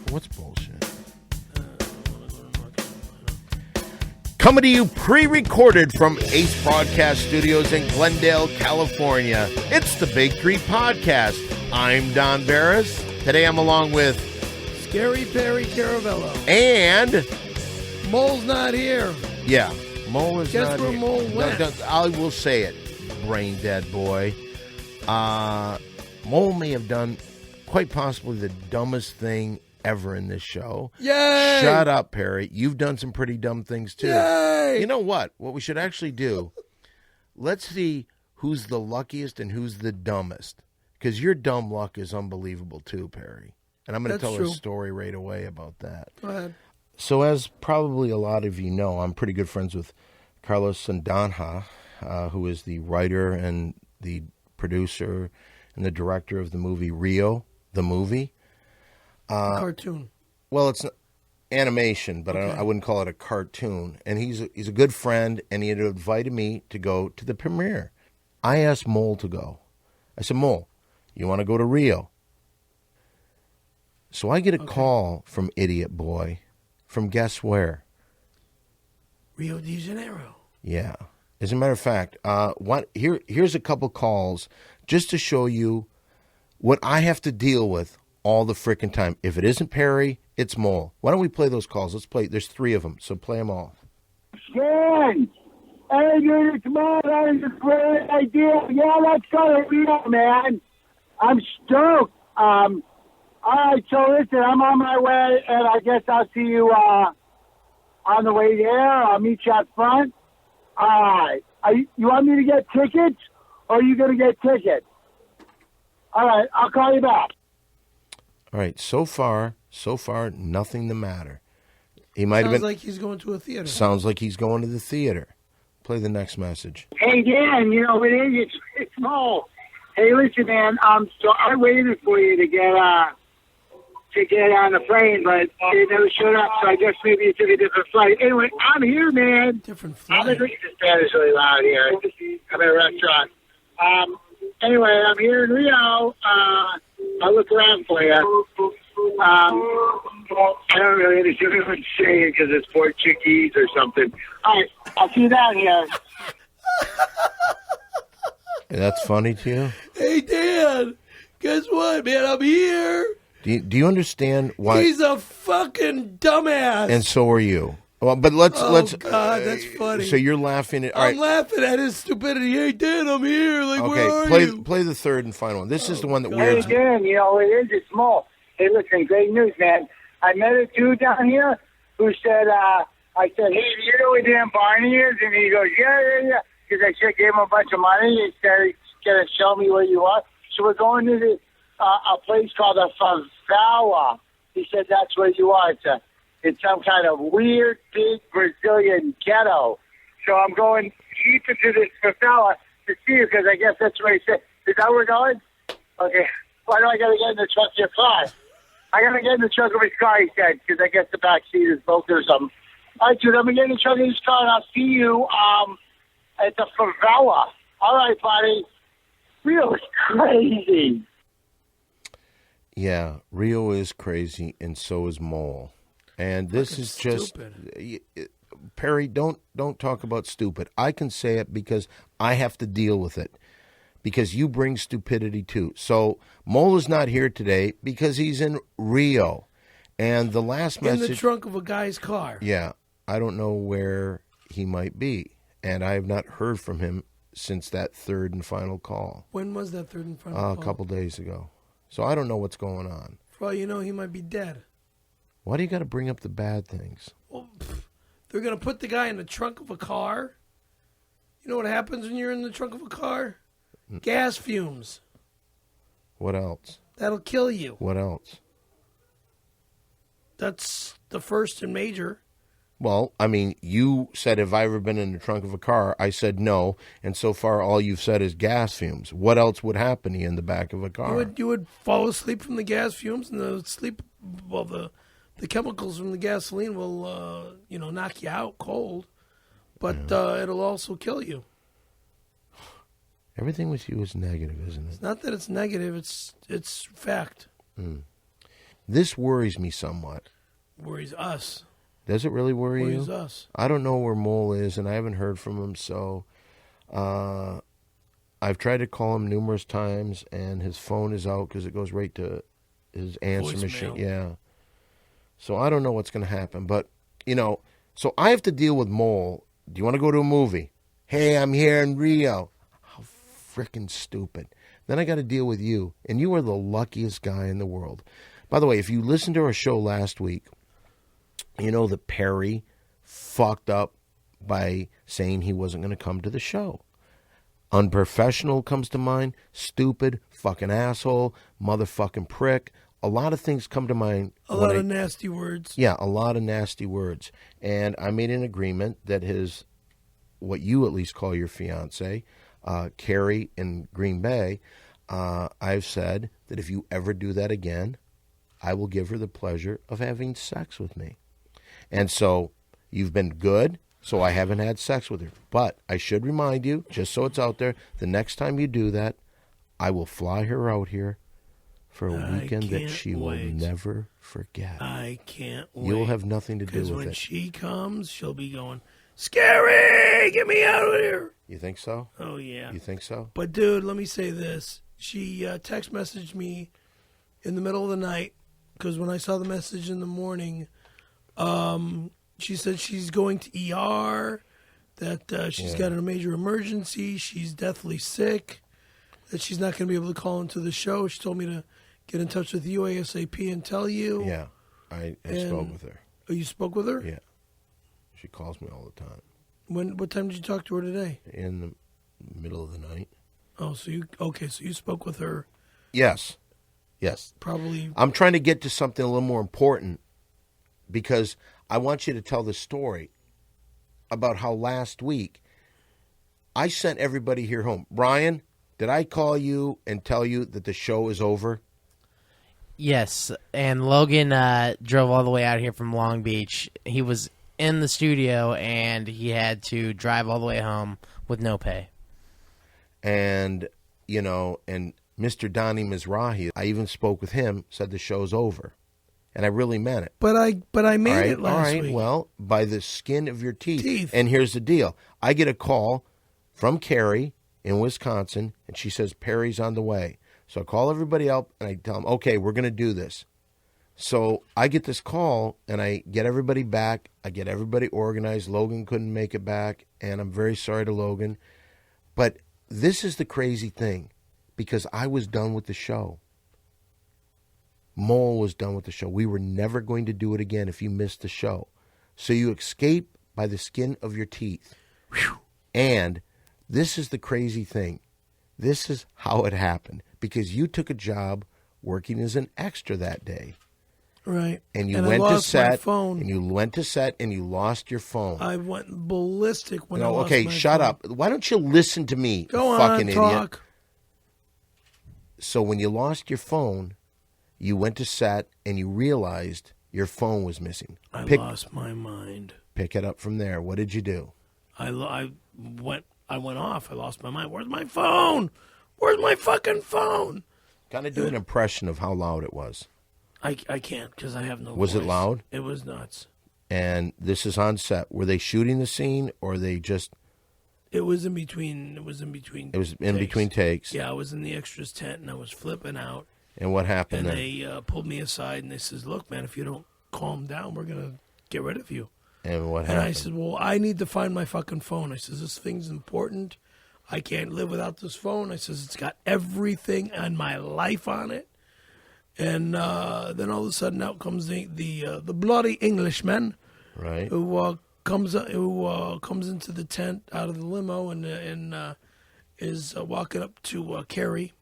What's bullshit? Coming to you pre-recorded from Ace Broadcast Studios in Glendale, California. It's the Big Three Podcast. I'm Don Barris. Today I'm along with Scary Perry Caravello. And Mole's not here. Yeah, Mole is Guess not where here. Mole went? I will say it, brain dead boy. Mole may have done quite possibly the dumbest thing ever in this show. Yay! Shut up, Perry. You've done some pretty dumb things, too. Yay! You know what? What we should actually do, let's see who's the luckiest and who's the dumbest. Because your dumb luck is unbelievable, too, Perry. And I'm going to tell a story right away about that. Go ahead. So as probably a lot of you know, I'm pretty good friends with Carlos Saldana, who is the writer and the producer and the director of the movie Rio, the movie. Cartoon. Well, it's animation, but Okay. I wouldn't call it a cartoon. And he's a good friend, and he had invited me to go to the premiere. I asked Mole to go. I said, Mole, you want to go to Rio? So I get a call from Idiot Boy from guess where? Rio de Janeiro. Yeah. As a matter of fact, here's a couple calls just to show you what I have to deal with all the frickin' time. If it isn't Perry, it's Mole. Why don't we play those calls? Let's play. There's 3 of them, so play them all. Stan! Hey, dude, it's Mole. That is a great idea. Yeah, let's go to Rio, man. I'm stoked. All right, so listen, I'm on my way, and I guess I'll see you on the way there. I'll meet you up front. All right. You want me to get tickets, or are you going to get tickets? All right, I'll call you back. All right, so far, nothing the matter. He might have been. Sounds like he's going to a theater. Sounds like he's going to the theater. Play the next message. Hey, Dan, you know, it's Mole. Hey, listen, man, so I waited for you to get on the plane, but they never showed up, so I guess maybe you took a different flight. Anyway, I'm here, man. Different I'm flight. this Spanish really loud here. I'm at a restaurant. Anyway, I'm here in Rio. I'll look around for you. I don't really understand what you're saying because it's Portuguese or something. All right, I'll see you down here. That's funny to you? Hey, Dan, guess what, man? I'm here. Do you understand why? He's a fucking dumbass. And so are you. Well, but let's. God, that's funny. So you're laughing at. All I'm right. laughing at his stupidity. Hey, Dan, I'm here. Like, where are Okay, you? play the third and final one. This is the one that Hey, weirds me. Dan, you know, it's small. Hey, listen, great news, man. I met a dude down here who said, I said, hey, do you know where Dan Barney is? And he goes, yeah. Because I said, gave him a bunch of money. He said, he's going to show me where you are. So we're going to a place called a favela. He said, that's where you are. It's some kind of weird, big Brazilian ghetto. So I'm going deep into this favela to see you because I guess that's where he said. Is that where we're going? Okay. Why do I got to get in the trunk of your car? I got to get in the trunk of his car, he said, because I guess the back seat is broken or something. All right, dude, I'm going to get in the trunk of his car, and I'll see you at the favela. All right, buddy. Rio is crazy. Yeah, Rio is crazy, and so is Mole. And this Fucking is just stupid. Perry. Don't talk about stupid. I can say it because I have to deal with it. Because you bring stupidity too. So Mole is not here today because he's in Rio, and the last message In the trunk of a guy's car. Yeah, I don't know where he might be, and I have not heard from him since that third and final call. When was that third and final call? A couple days ago. So I don't know what's going on. For all you know, he might be dead. Why do you got to bring up the bad things? Well, they're going to put the guy in the trunk of a car. You know what happens when you're in the trunk of a car? Gas fumes. What else? That'll kill you. What else? That's the first and major. Well, I mean, you said, have I ever been in the trunk of a car? I said no, and so far all you've said is gas fumes. What else would happen to you in the back of a car? You would fall asleep from the gas fumes, and the chemicals from the gasoline will knock you out cold, but it'll also kill you. Everything with you is negative, isn't it? It's not that it's negative; it's fact. This worries me somewhat. Worries us. Does it really worry you? Worries us. I don't know where Mole is, and I haven't heard from him, so I've tried to call him numerous times, and his phone is out because it goes right to his answer machine. Yeah. So I don't know what's going to happen, but, so I have to deal with Mole. Do you want to go to a movie? Hey, I'm here in Rio. How freaking stupid. Then I got to deal with you, and you are the luckiest guy in the world. By the way, if you listened to our show last week, you know that Perry fucked up by saying he wasn't going to come to the show. Unprofessional comes to mind. Stupid, fucking asshole, motherfucking prick. A lot of things come to mind. A lot of nasty words. Yeah, a lot of nasty words. And I made an agreement that what you at least call your fiance, Carrie in Green Bay, I've said that if you ever do that again, I will give her the pleasure of having sex with me. And so you've been good, so I haven't had sex with her. But I should remind you, just so it's out there, the next time you do that, I will fly her out here for a weekend that she will never forget. I can't wait. You'll have nothing to do with it. Because when she comes, she'll be going, Scary, get me out of here. You think so? Oh, yeah. You think so? But, dude, let me say this. She text messaged me in the middle of the night, because when I saw the message in the morning, she said she's going to ER, that she's got a major emergency, she's deathly sick, that she's not going to be able to call into the show. She told me to get in touch with you ASAP and tell you. Yeah, I spoke with her. Oh, you spoke with her? Yeah. She calls me all the time. What time did you talk to her today? In the middle of the night. Oh, so you spoke with her. Yes. Probably. I'm trying to get to something a little more important because I want you to tell the story about how last week I sent everybody here home. Brian, did I call you and tell you that the show is over? Yes, and Logan drove all the way out here from Long Beach. He was in the studio, and he had to drive all the way home with no pay. And, and Mr. Donnie Mizrahi, I even spoke with him, said the show's over. And I really meant it. But I made it last week. All right, well, by the skin of your teeth. And here's the deal. I get a call from Carrie in Wisconsin, and she says Perry's on the way. So I call everybody up, and I tell them, okay, we're going to do this. So I get this call, and I get everybody back. I get everybody organized. Logan couldn't make it back, and I'm very sorry to Logan. But this is the crazy thing, because I was done with the show. Mole was done with the show. We were never going to do it again if you missed the show. So you escape by the skin of your teeth. Whew. And this is the crazy thing. This is how it happened. Because you took a job working as an extra that day. Right. And you went to set. And you went to set and you lost your phone. I went ballistic when I lost okay, my shut phone. up. Why don't you listen to me, Go fucking on, talk. idiot? So when you lost your phone, you went to set and you realized your phone was missing. I lost my mind. Pick it up from there. What did you do? I went off. I lost my mind. Where's my phone? Where's my fucking phone? Kind of do an impression of how loud it was. I can't because I have no Was voice. it loud? It was nuts. And this is on set. Were they shooting the scene or they just... It was in between. It was in between takes. Yeah, I was in the extras tent and I was flipping out. And what happened then? And they pulled me aside and they says, look, man, if you don't calm down, we're going to get rid of you. And what happened? And I said, well, I need to find my fucking phone. I says, this thing's important. I can't live without this phone. I says, it's got everything in my life on it. And then all of a sudden out comes the bloody Englishman, right? Who comes into the tent out of the limo and is walking up to Carrie.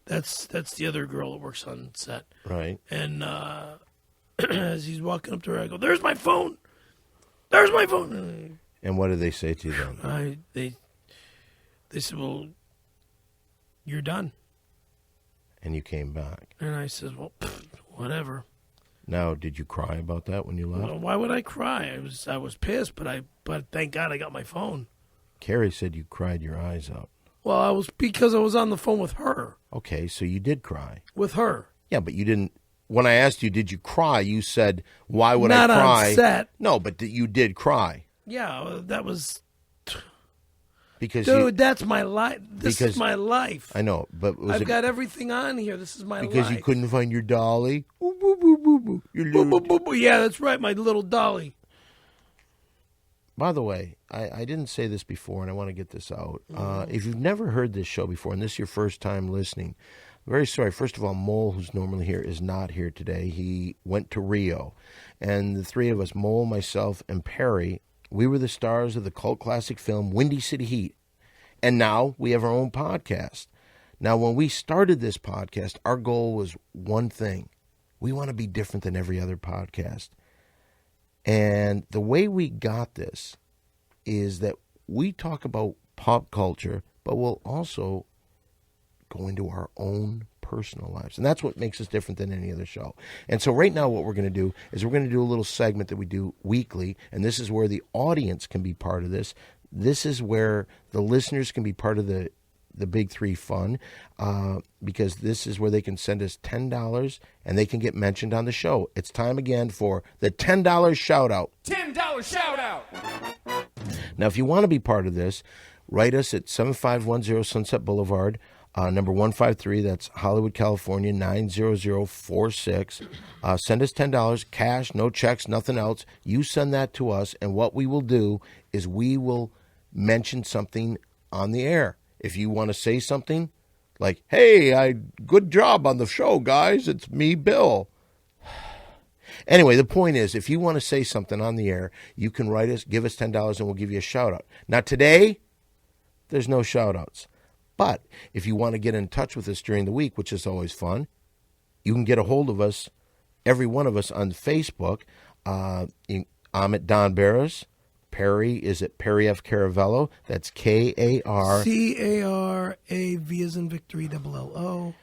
That's the other girl that works on set, right? And as he's walking up to her, I go, "There's my phone. There's my phone." And what did they say to you then? They said, "Well, you're done." And you came back. And I said, well, whatever. Now, did you cry about that when you left? Well, why would I cry? I was pissed, but thank God I got my phone. Carrie said you cried your eyes out. Well, because I was on the phone with her. Okay, so you did cry. With her. Yeah, but you didn't when I asked you, did you cry? You said, why would Not I cry? on set. No, but you did cry. Yeah, that was... Because Dude, that's my life. This is my life. I know, but I've got everything on here. This is my life. Because you couldn't find your dolly? Your little... Yeah, that's right, my little dolly. By the way, I didn't say this before, and I want to get this out. If you've never heard this show before, and this is your first time listening, I'm very sorry. First of all, Mole, who's normally here, is not here today. He went to Rio. And the three of us, Mole, myself, and Perry, we were the stars of the cult classic film Windy City Heat. And now we have our own podcast. Now, when we started this podcast, our goal was one thing. We want to be different than every other podcast. And the way we got this is that we talk about pop culture, but we'll also go into our own personal lives. And that's what makes us different than any other show. And so right now what we're going to do is we're going to do a little segment that we do weekly, and this is where the audience can be part of this. This is where the listeners can be part of the Big Three fun, because this is where they can send us $10 and they can get mentioned on the show. It's time again for the $10 shout-out. $10 shout-out! Now, if you want to be part of this, write us at 7510 Sunset Boulevard, number 153. That's Hollywood, California, 90046. Send us $10, cash, no checks, nothing else. You send that to us, and what we will do is we will mention something on the air. If you want to say something like, hey, good job on the show, guys. It's me, Bill. Anyway, the point is, if you want to say something on the air, you can write us, give us $10, and we'll give you a shout-out. Now, today, there's no shout-outs. But if you want to get in touch with us during the week, which is always fun, you can get a hold of us, every one of us, on Facebook. I'm at Don Barris. Perry is at Perry F. Caravello. That's K-A-R... C-A-R-A-V as in Victory, L-L-O.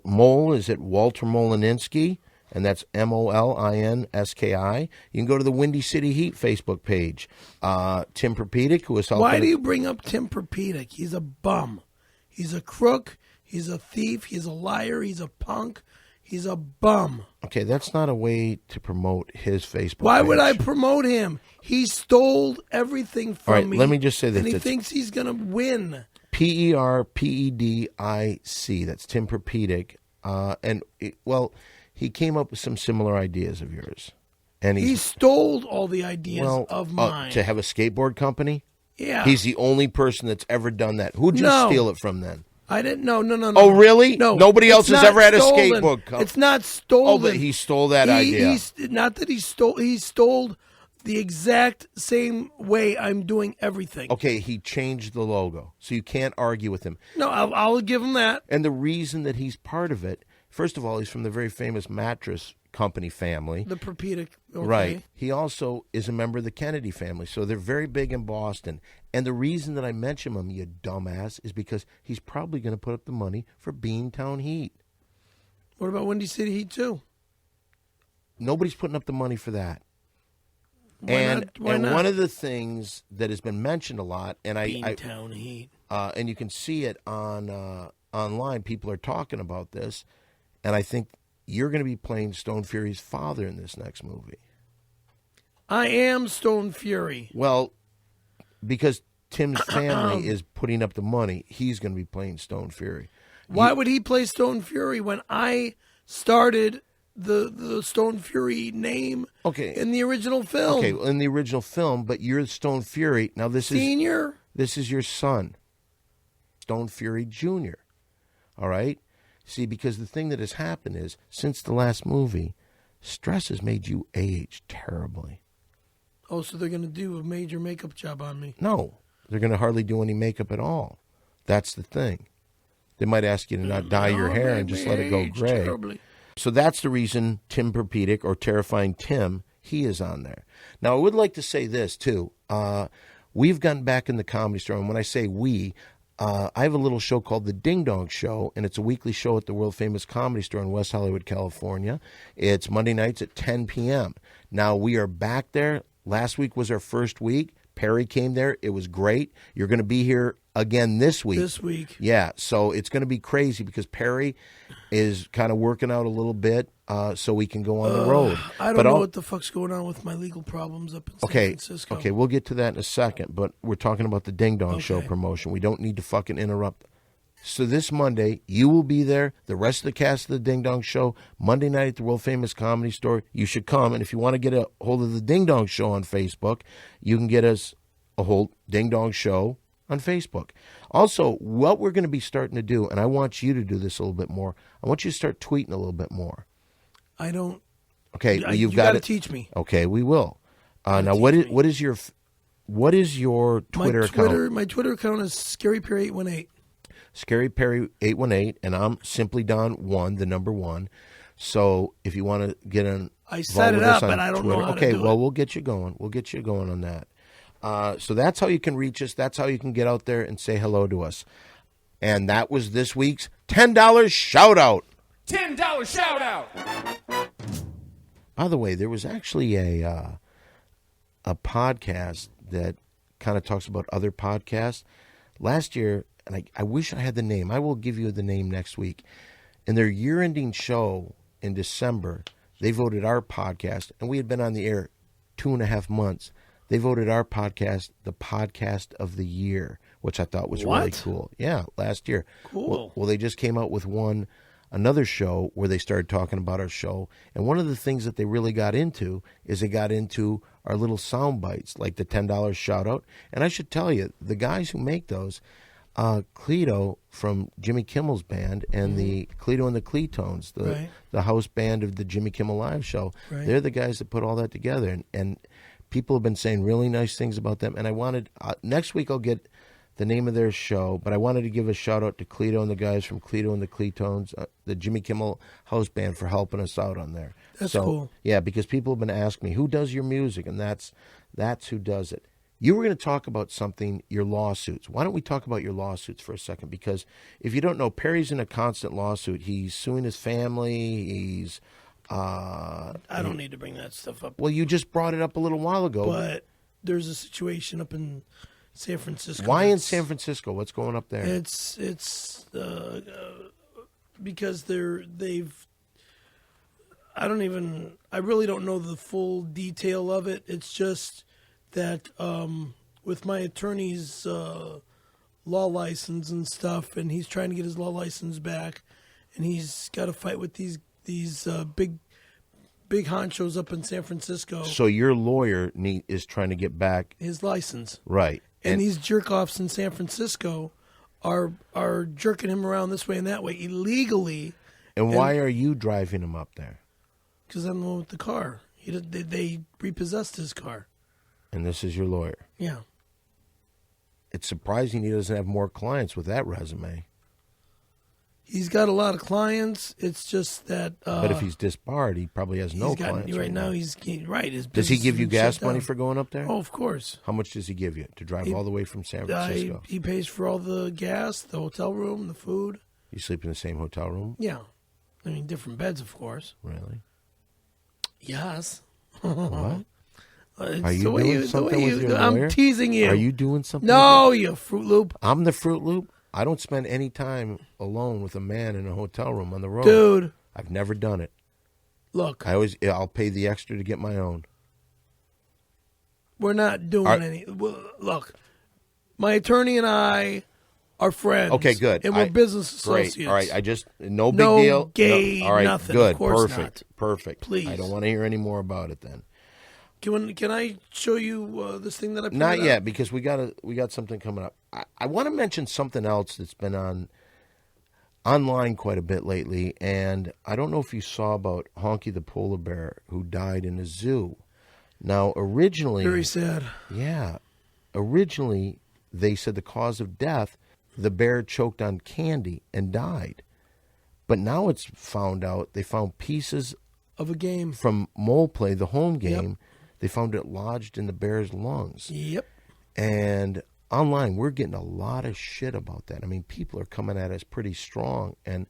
Mole is at Walter Molininski, and that's M-O-L-I-N-S-K-I. You can go to the Windy City Heat Facebook page. Tim Perpedic, who is helping... Why do you bring up Tim Perpedic? He's a bum. He's a crook. He's a thief. He's a liar. He's a punk. He's a bum. Okay, that's not a way to promote his Facebook Why page. would I promote him? He stole everything from All right, me. let me just say this. And he thinks he's going to win. P-E-R-P-E-D-I-C. That's Tim Perpedic. He came up with some similar ideas of yours. And he stole all the ideas of mine. To have a skateboard company? Yeah. He's the only person that's ever done that. Who'd you steal it from then? I didn't. No. Oh, really? No. Nobody else has ever had a stolen. skateboard company. It's not stolen. Oh, but he stole that idea. Not that he stole. He stole the exact same way I'm doing everything. Okay, he changed the logo, so you can't argue with him. No, I'll give him that. And the reason that he's part of it, first of all, he's from the very famous mattress company family. The Perpedic. Okay. Right. He also is a member of the Kennedy family, so they're very big in Boston. And the reason that I mention him, you dumbass, is because he's probably going to put up the money for Beantown Heat. What about Windy City Heat too? Nobody's putting up the money for that. Why not? One of the things that has been mentioned a lot, and Beantown Heat, and you can see it on online. People are talking about this, and I think you're going to be playing Stone Fury's father in this next movie. I am Stone Fury. Well, because Tim's family is putting up the money, he's going to be playing Stone Fury. Why would he play Stone Fury when I started the Stone Fury name in the original film? Okay, in the original film, but you're Stone Fury. Now this Senior? This is your son, Stone Fury Jr. All right? See, because the thing that has happened is, since the last movie, stress has made you age terribly. Oh, so they're going to do a major makeup job on me? No, they're going to hardly do any makeup at all. That's the thing. They might ask you to not dye your hair and just let it go gray. Terribly. So that's the reason Tim Perpedic, or Terrifying Tim, he is on there. Now, I would like to say this, too. We've gotten back in the Comedy Store, and when I say we, I have a little show called The Ding Dong Show, and it's a weekly show at the world-famous Comedy Store in West Hollywood, California. It's Monday nights at 10 p.m. Now, we are back there. Last week was our first week. Perry came there. It was great. You're going to be here again this week. This week. Yeah, so it's going to be crazy because Perry is kind of working out a little bit so we can go on the road. I don't know what the fuck's going on with my legal problems up in San Francisco. Okay, we'll get to that in a second, but we're talking about the Ding Dong Show promotion. We don't need to fucking interrupt. So this Monday, you will be there. The rest of the cast of the Ding Dong Show, Monday night at the world famous Comedy Store. You should come. And if you want to get a hold of the Ding Dong Show on Facebook, you can get us a hold Ding Dong Show on Facebook. Also, what we're going to be starting to do, and I want you to do this a little bit more, I want you to start tweeting a little bit more. I don't. Okay, well, you got to teach me. Okay, we will. Now, what is your Twitter account? My Twitter account is ScaryPerry818. Scary Perry 818, and I'm Simply Don 1, the number 1. So if you want to get on, I set it up, but I don't know how to do it. Well, we'll get you going. We'll get you going on that. So that's how you can reach us. That's how you can get out there and say hello to us. And that was this week's $10 shout out. $10 shout out. By the way, there was actually a podcast that kind of talks about other podcasts last year. And I wish I had the name. I will give you the name next week. In their year-ending show in December, they voted our podcast, and we had been on the air 2.5 months. They voted our podcast the podcast of the year, which I thought was really cool. Yeah, last year. Cool. Well, they just came out with another show where they started talking about our show. And one of the things that they really got into is they got into our little sound bites, like the $10 shout out. And I should tell you, the guys who make those, Cleto from Jimmy Kimmel's band and the Cleto and the Cletones, the house band of the Jimmy Kimmel Live show. Right. They're the guys that put all that together. And people have been saying really nice things about them. And I wanted, next week I'll get the name of their show, but I wanted to give a shout out to Cleto and the guys from Cleto and the Cletones, the Jimmy Kimmel house band, for helping us out on there. That's cool. Yeah, because people have been asking me, who does your music? And that's who does it. You were going to talk about something, your lawsuits. Why don't we talk about your lawsuits for a second? Because if you don't know, Perry's in a constant lawsuit. He's suing his family. He's... I don't need to bring that stuff up. Well, you just brought it up a little while ago. But there's a situation up in San Francisco. Why in San Francisco? What's going up there? It's because they've... I really don't know the full detail of it. It's just... that with my attorney's law license and stuff, and he's trying to get his law license back, and he's got to fight with these big honchos up in San Francisco. So your lawyer is trying to get back his license, right? And these jerk-offs in San Francisco are jerking him around this way and that way illegally. And why are you driving him up there? Because I'm the one with the car. They repossessed his car. And this is your lawyer. Yeah. It's surprising he doesn't have more clients with that resume. He's got a lot of clients. It's just that... but if he's disbarred, he probably has no clients. Right now, he's... Right. Does he give you gas money for going up there? Oh, of course. How much does he give you to drive all the way from San Francisco? He pays for all the gas, the hotel room, the food. You sleep in the same hotel room? Yeah. I mean, different beds, of course. Really? Yes. What? Are you doing something with your lawyer? I'm teasing you. Are you doing something? No, you Fruit Loop. I'm the Fruit Loop. I don't spend any time alone with a man in a hotel room on the road. Dude. I've never done it. Look. I'll pay the extra to get my own. We're not doing any. Look, my attorney and I are friends. Okay, good. And we're business associates. Great. All right, no big deal. Gay, all right, nothing. Good, of course perfect. Please. I don't want to hear any more about it then. Can I show you this thing that I printed Not yet, out? because we got something coming up. I want to mention something else that's been online quite a bit lately, and I don't know if you saw about Honky the polar bear who died in a zoo. Now, originally... Very sad. Yeah. Originally, they said the cause of death, the bear choked on candy and died. But now it's found out, they found pieces... of a game. From Mole Play, the home game. Yep. They found it lodged in the bear's lungs. Yep. And online, we're getting a lot of shit about that. I mean, people are coming at us pretty strong, and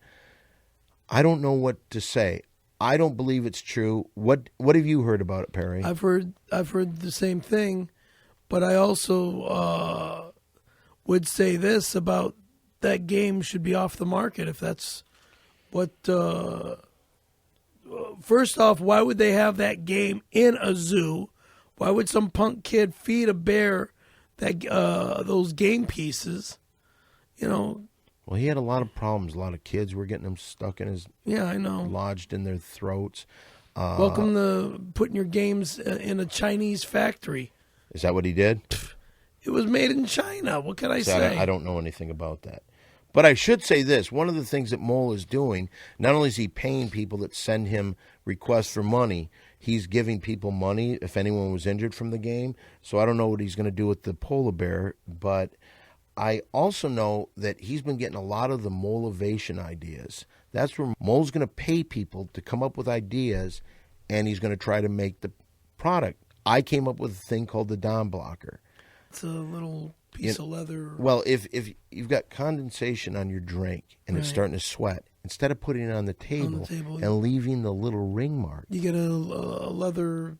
I don't know what to say. I don't believe it's true. What have you heard about it, Perry? I've heard the same thing, but I also would say this about that game should be off the market if that's what. First off, why would they have that game in a zoo? Why would some punk kid feed a bear that those game pieces? You know. Well, he had a lot of problems. A lot of kids were getting them stuck in his. Yeah, I know. Lodged in their throats. Welcome to putting your games in a Chinese factory. Is that what he did? It was made in China. What can I say? I don't know anything about that. But I should say this. One of the things that Mole is doing, not only is he paying people that send him requests for money, he's giving people money if anyone was injured from the game. So I don't know what he's going to do with the polar bear. But I also know that he's been getting a lot of the Moleovation ideas. That's where Mole's going to pay people to come up with ideas, and he's going to try to make the product. I came up with a thing called the Dom Blocker. It's a little piece of leather. Well, if you've got condensation on your drink and it's starting to sweat, instead of putting it on the table and leaving the little ring mark, you get a leather.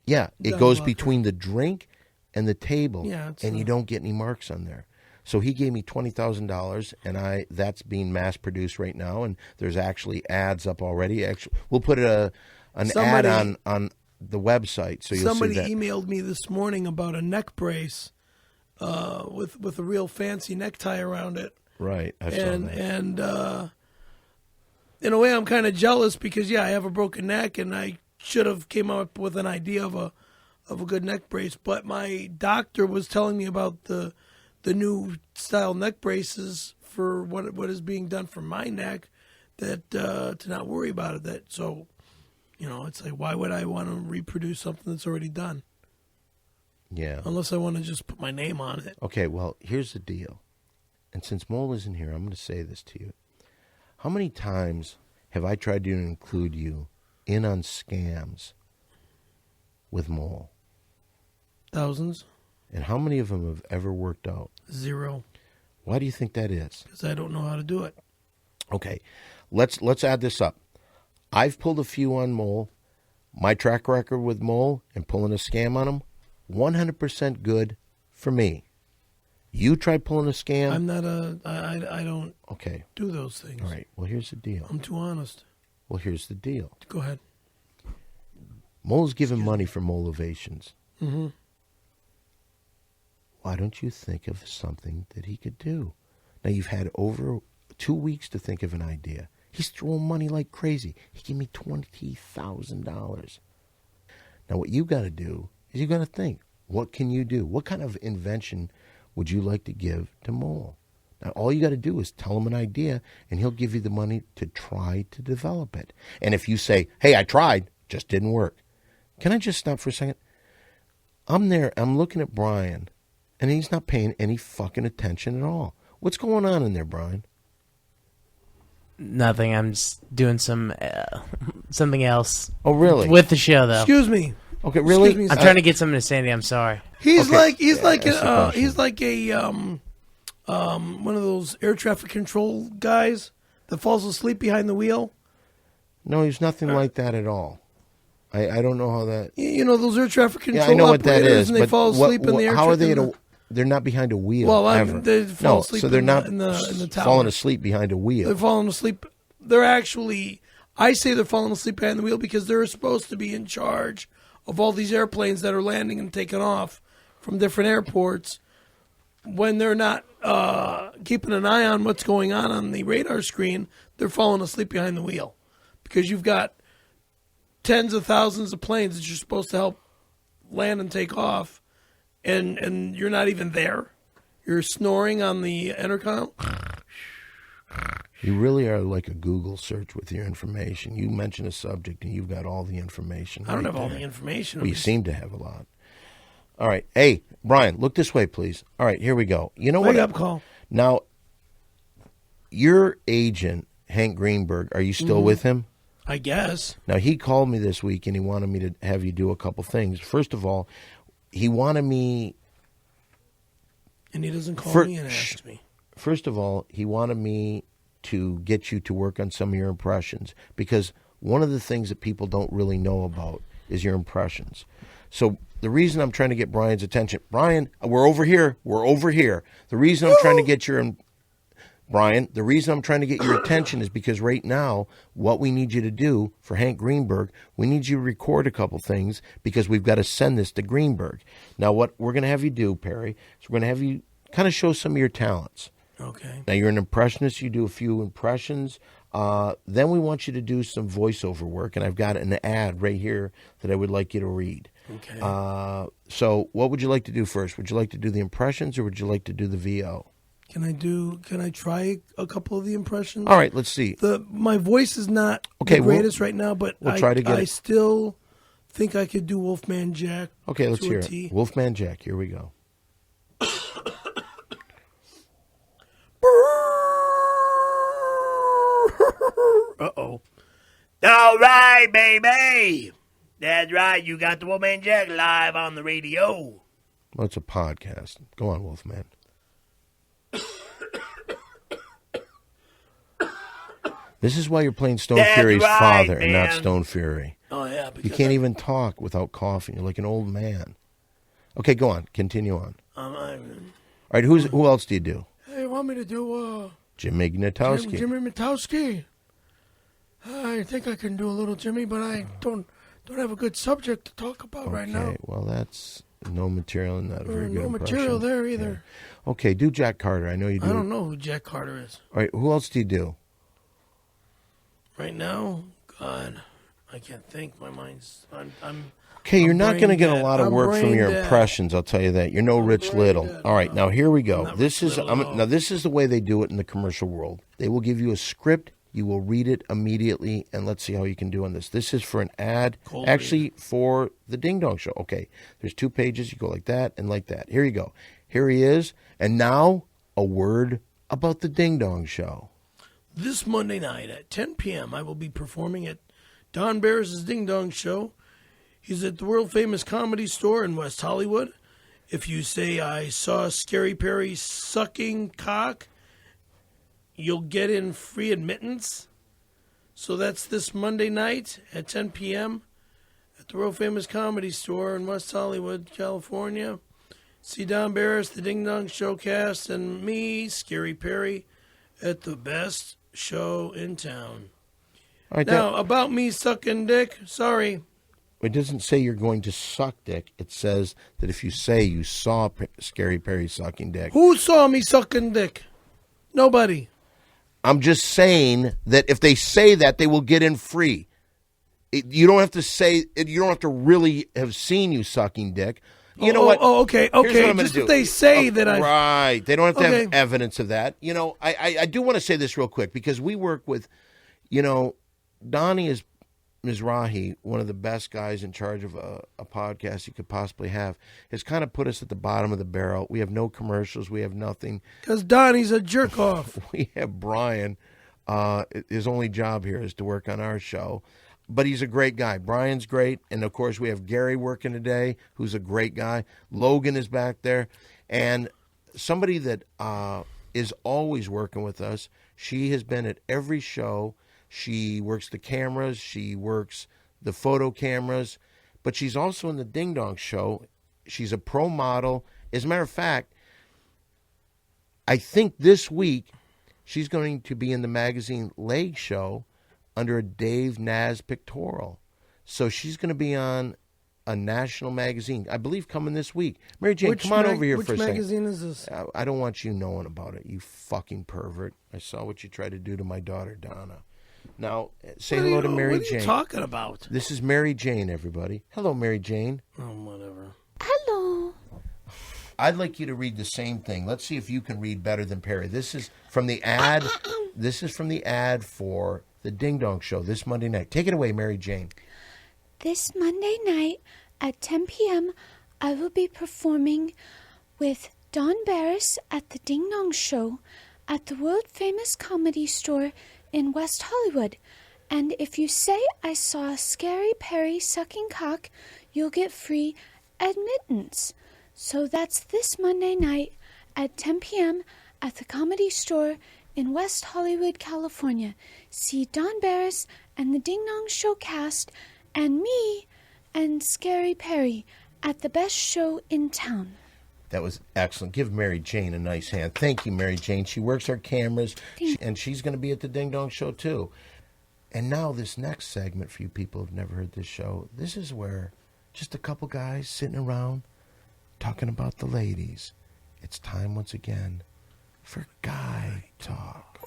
Yeah, it goes between the drink and the table, and you don't get any marks on there. So he gave me $20,000, and that's being mass produced right now, and there's actually ads up already. Actually, we'll put an ad on the website, so you'll see that. Somebody emailed me this morning about a neck brace with a real fancy necktie around it. Right, I saw that. And in a way, I'm kind of jealous because I have a broken neck, and I should have came up with an idea of a good neck brace. But my doctor was telling me about the new style neck braces for what is being done for my neck. That to not worry about it. That so. It's like, why would I want to reproduce something that's already done? Yeah. Unless I want to just put my name on it. Okay, well, here's the deal. And since Mole isn't here, I'm going to say this to you. How many times have I tried to include you in on scams with Mole? Thousands. And how many of them have ever worked out? 0. Why do you think that is? Because I don't know how to do it. Okay, let's add this up. I've pulled a few on Mole. My track record with Mole and pulling a scam on him, 100% good for me. You try pulling a scam? I'm not I don't do those things. All right, well, here's the deal. I'm too honest. Well, here's the deal. Go ahead. Mole's giving money for Moleovations. Mm-hmm. Why don't you think of something that he could do? Now, you've had over 2 weeks to think of an idea. He's throwing money like crazy. He gave me $20,000. Now, what you got to do is you got to think, what can you do? What kind of invention would you like to give to Mole? Now, all you got to do is tell him an idea, and he'll give you the money to try to develop it. And if you say, hey, I tried, just didn't work. Can I just stop for a second? I'm there. I'm looking at Brian, and he's not paying any fucking attention at all. What's going on in there, Brian? Nothing. I'm just doing something else. Oh, really? With the show, though. Excuse me. Okay, really? Excuse me, I'm trying to get something to Sandy. I'm sorry. He's Okay. like a one of those air traffic control guys that falls asleep behind the wheel. No, he's nothing like that at all. I don't know how that. You know those air traffic control Yeah, I know what that operators, is. and they but fall asleep in the air. How are they? They're not behind a wheel. Well, ever. they fall asleep so they're in not in the tower. falling asleep behind a wheel. They're falling asleep. They're actually. I say they're falling asleep behind the wheel because they're supposed to be in charge of all these airplanes that are landing and taking off from different airports. When they're not keeping an eye on what's going on the radar screen, they're falling asleep behind the wheel because you've got tens of thousands of planes that you're supposed to help land and take off, and you're not even there. You're snoring on the intercom. You really are like a Google search with your information. You mention a subject and you've got all the information. I don't right have all there. the information. Well, you seem to have a lot. All right. Hey, Brian, look this way, please. All right, here we go. You know what? Wake up call. Now, your agent, Hank Greenberg, are you still with him? I guess. Now, he called me this week and he wanted me to have you do a couple things. First of all, he wanted me... And he doesn't call me and ask me. First of all, he wanted me to get you to work on some of your impressions because one of the things that people don't really know about is your impressions. So the reason I'm trying to get Brian's attention, Brian, we're over here. We're over here. The reason I'm trying to get your Brian, the reason I'm trying to get your attention is because right now, what we need you to do for Hank Greenberg, we need you to record a couple things because we've got to send this to Greenberg. Now, what we're going to have you do, Perry, is we're going to have you kind of show some of your talents. Okay. Now, you're an impressionist. You do a few impressions. Then we want you to do some voiceover work, and I've got an ad right here that I would like you to read. Okay. So what would you like to do first? Would you like to do the impressions or would you like to do the VO? Can I try a couple of the impressions? All right, let's see. My voice is not Okay, the greatest right now, but we'll try to get I it. still think I could do Wolfman Jack. Okay, let's to hear a it. T. Wolfman Jack, here we go. Uh-oh. All right, baby. That's right. You got the Wolfman Jack live on the radio. Well, it's a podcast. Go on, Wolfman. This is why you're playing Stone Fury's father and not Stone Fury. Oh, yeah. You can't even talk without coughing. You're like an old man. Okay, go on. Continue on. All right, who else do you do? Hey, you want me to do Jimmy Gnatowski. Jimmy Matowski? I think I can do a little Jimmy, but I don't have a good subject to talk about right now. Okay, well, that's no material in that. Very good no impression. material there either. Yeah. Okay, do Jack Carter. I know you do. I don't know who Jack Carter is. All right, who else do you do? Right now, God, I can't think. My mind's. I'm Okay, you're not going to get a dead. lot of I'm work from brain your dead. impressions. I'll tell you that. You're no Rich Little. dead. All right, now here we go. Not This Rich is Little, no. now this is the way they do it in the commercial world. They will give you a script. You will read it immediately, and let's see how you can do on this. This is for an ad, Cold actually for the Ding Dong Show. Okay, there's 2 pages. You go like that and like that. Here you go. Here he is, and now a word about the Ding Dong Show. This Monday night at 10 p.m., I will be performing at Don Barris' Ding Dong Show. He's at the world-famous Comedy Store in West Hollywood. If you say I saw Scary Perry sucking cock, you'll get in free admittance. So that's this Monday night at 10 p.m. at the world-famous Comedy Store in West Hollywood, California. See Don Barris, the Ding Dong Showcast, and me, Scary Perry, at the best show in town. All right, Now, about me sucking dick, sorry. it doesn't say you're going to suck dick. It says that if you say you saw Scary Perry sucking dick. Who saw me sucking dick? Nobody. I'm just saying that if they say that, they will get in free. You don't have to say it. You don't have to really have seen you sucking dick. You know what? Oh, okay. Here's what I'm gonna Just do. if they say that I... Right. They don't have to have Okay. evidence of that. You know, I do want to say this real quick because we work with, Donnie is Mizrahi, one of the best guys in charge of a podcast you could possibly have, has kind of put us at the bottom of the barrel. We have no commercials. We have nothing. Because Donnie's a jerk-off. We have Brian. His only job here is to work on our show. But he's a great guy. Brian's great. And, of course, we have Gary working today, who's a great guy. Logan is back there. And somebody that is always working with us, she has been at every show. She works the cameras. She works the photo cameras. But she's also in the Ding Dong Show. She's a pro model. As a matter of fact, I think this week she's going to be in the magazine Leg Show under a Dave Naz pictorial. So she's going to be on a national magazine, I believe, coming this week. Mary Jane, come on over here for a second. Which magazine is this? I don't want you knowing about it, you fucking pervert. I saw what you tried to do to my daughter, Donna. Now, say hello to Mary Jane. What are you talking about? This is Mary Jane, everybody. Hello, Mary Jane. Oh, whatever. Hello. I'd like you to read the same thing. Let's see if you can read better than Perry. This is from the ad. This is from the ad for the Ding Dong Show this Monday night. Take it away, Mary Jane. This Monday night at 10 p.m., I will be performing with Don Barris at the Ding Dong Show at the world-famous Comedy Store in West Hollywood. And if you say I saw Scary Perry sucking cock, you'll get free admittance. So that's this Monday night at 10 p.m. at the Comedy Store in West Hollywood, California. See Don Barris and the Ding Dong Show cast and me and Scary Perry at the best show in town. That was excellent. Give Mary Jane a nice hand. Thank you, Mary Jane. She works our cameras, and she's going to be at the Ding Dong Show, too. And now this next segment, for you people who've never heard this show, this is where just a couple guys sitting around talking about the ladies. It's time once again for Guy Talk.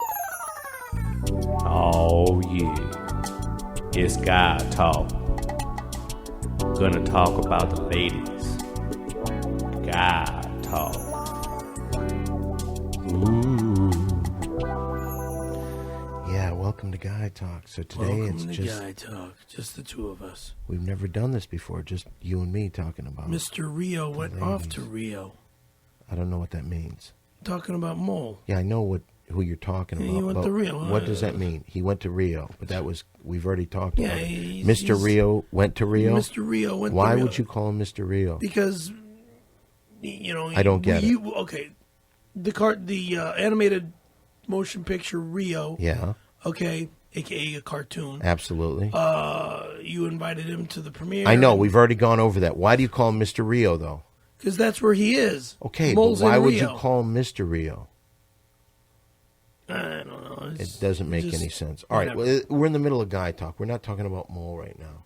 Oh, yeah. It's Guy Talk. Gonna talk about the ladies. Guy Talk. Ooh. Yeah, welcome to Guy Talk. So today Welcome it's to just Guy Talk, just the two of us. we've never done this before, just you and me talking about Mr. Rio went off ladies. to Rio. I don't know what that means. Talking about Mole. Yeah, I know who you're talking Yeah, about. he went but to Rio. What does that mean? He went to Rio, but that was we've already talked Yeah, about it. he's- Mr. he's- Rio went to Rio. Mr. Rio went Why to Rio. would you call him Mr. Rio? Because, you know... I don't get it. Okay, the animated motion picture Rio, Yeah, okay, a.k.a. a cartoon. absolutely. You invited him to the premiere. I know we've already gone over that. Why do you call him Mr. Rio though? Because that's where he is. Okay, Mole's but why in would Rio. you call him Mr. Rio? I don't know. It doesn't make any sense. All right, well, we're in the middle of Guy Talk. We're not talking about Mole right now.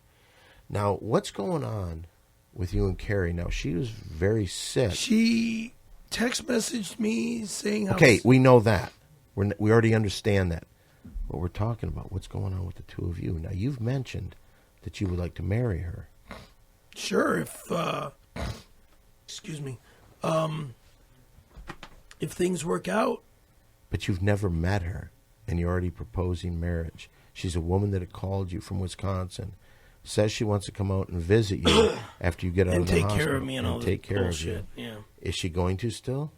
Now, what's going on with you and Carrie? Now, she was very sick. She text messaged me saying how... Okay, we know that. We already understand that. But we're talking about what's going on with the two of you. Now, you've mentioned that you would like to marry her. Sure, if... excuse me. If things work out... But you've never met her, and you're already proposing marriage. She's a woman that had called you from Wisconsin, says she wants to come out and visit you after you get out and of the take hospital. care of me and all take this care bullshit. of you. Yeah. Is she going to still?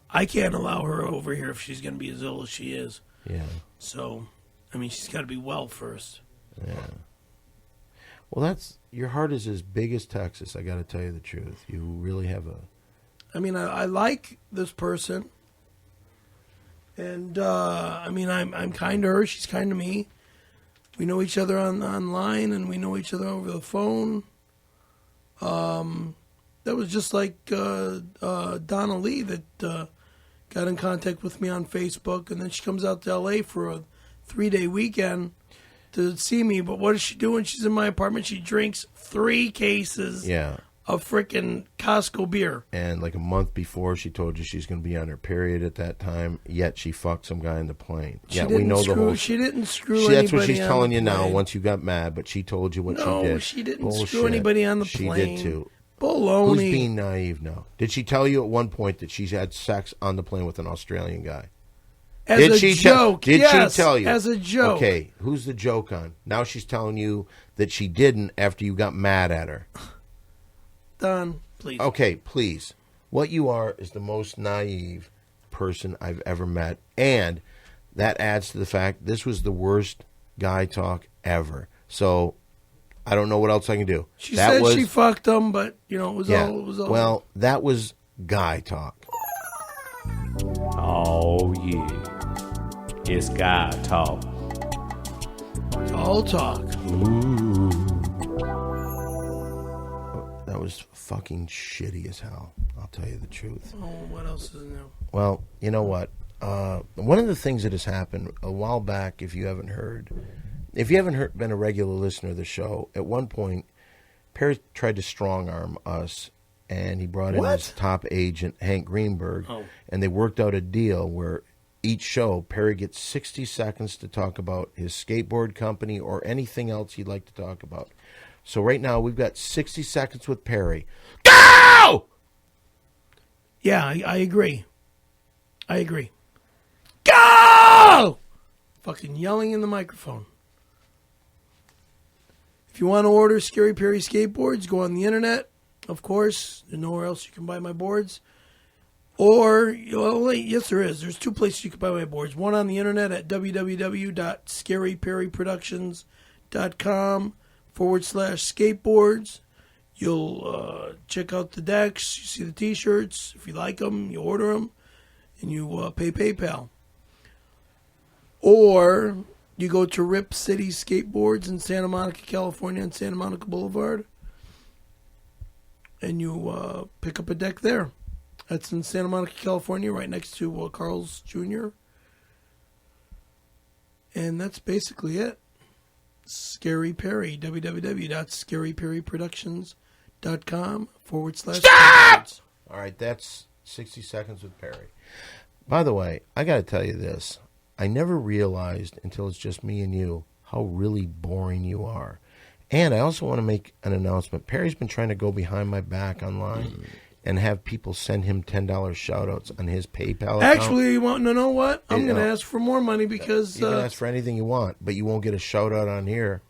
I can't allow her over here if she's going to be as ill as she is. Yeah. So, I mean, she's got to be well first. Yeah. Well, your heart is as big as Texas, I got to tell you the truth. You really have a... I mean, I like this person. And, I mean, I'm kind to her. She's kind to me. We know each other online, and we know each other over the phone. That was just like Donna Lee that got in contact with me on Facebook, and then she comes out to L.A. for a 3-day weekend to see me. But what is she doing? She's in my apartment. She drinks 3 cases of frickin' Costco beer. And like a month before, she told you she's going to be on her period at that time, yet she fucked some guy in the plane. We know the whole... She didn't screw anybody. That's what she's on telling the you now plane. once you got mad, but she told you what she No, did. she didn't Bullshit. screw anybody on the She plane. did too. Baloney. Who's being naive now? Did she tell you at one point that she's had sex on the plane with an Australian guy? As Did a she joke. Did yes, she tell you? As a joke. Okay, who's the joke on? Now she's telling you that she didn't after you got mad at her. Done. Please. Okay, please. What you are is the most naive person I've ever met. And that adds to the fact this was the worst Guy Talk ever. So I don't know what else I can do. She said she fucked him, but, you know, it was all... Well, that was Guy Talk. Oh, yeah. It's Guy Talk. It's all talk. That was fucking shitty as hell. I'll tell you the truth. Oh, what else is new? Well, you know what? One of the things that has happened a while back, if you haven't heard, been a regular listener of the show, at one point, Perry tried to strong-arm us, and he brought in his top agent, Hank Greenberg, and they worked out a deal where each show, Perry gets 60 seconds to talk about his skateboard company or anything else he'd like to talk about. So right now, we've got 60 seconds with Perry. Go! Yeah, I agree. I agree. Go! Fucking yelling in the microphone. If you want to order Scary Perry skateboards, go on the internet. Of course, there's nowhere else you can buy my boards. Or, well, yes, there is. There's 2 places you can buy my boards. One on the internet at www.scaryperryproductions.com/skateboards. You'll check out the decks. You see the T-shirts. If you like them, you order them, and you pay PayPal. Or you go to Rip City Skateboards in Santa Monica, California, on Santa Monica Boulevard. and you pick up a deck there. That's in Santa Monica, California, right next to Carl's Jr. And that's basically it. Scary Perry, www.scaryperryproductions.com/. Stop! All right, that's 60 Seconds with Perry. By the way, I got to tell you this. I never realized until it's just me and you how really boring you are. And I also want to make an announcement. Perry's been trying to go behind my back online and have people send him $10 shout-outs on his PayPal account. Actually, you want to know what? I'm going to ask for more money because... You can ask for anything you want, but you won't get a shout-out on here.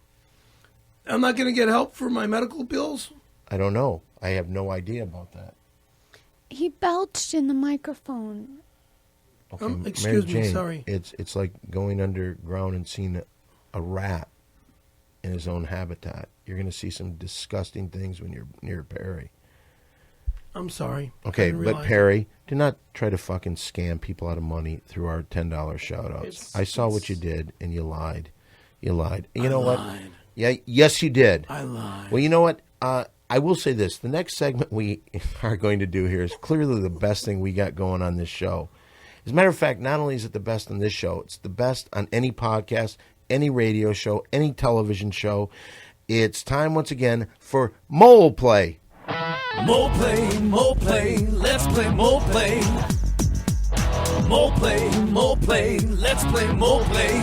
I'm not going to get help for my medical bills? I don't know. I have no idea about that. He belched in the microphone. Okay, excuse Mary Jane, me, sorry. It's like going underground and seeing a rat in his own habitat. You're going to see some disgusting things when you're near Perry. I'm sorry. Okay, but Perry, do not try to fucking scam people out of money through our $10 shout-outs. I saw what you did, and you lied. You lied. You know what? Yeah, yes, you did. I lied. Well, you know what? I will say this. The next segment we are going to do here is clearly the best thing we got going on this show. As a matter of fact, not only is it the best on this show, it's the best on any podcast, any radio show, any television show. It's time once again for Mole Play. Mole play, let's play mole play. Mole play, let's play mole play.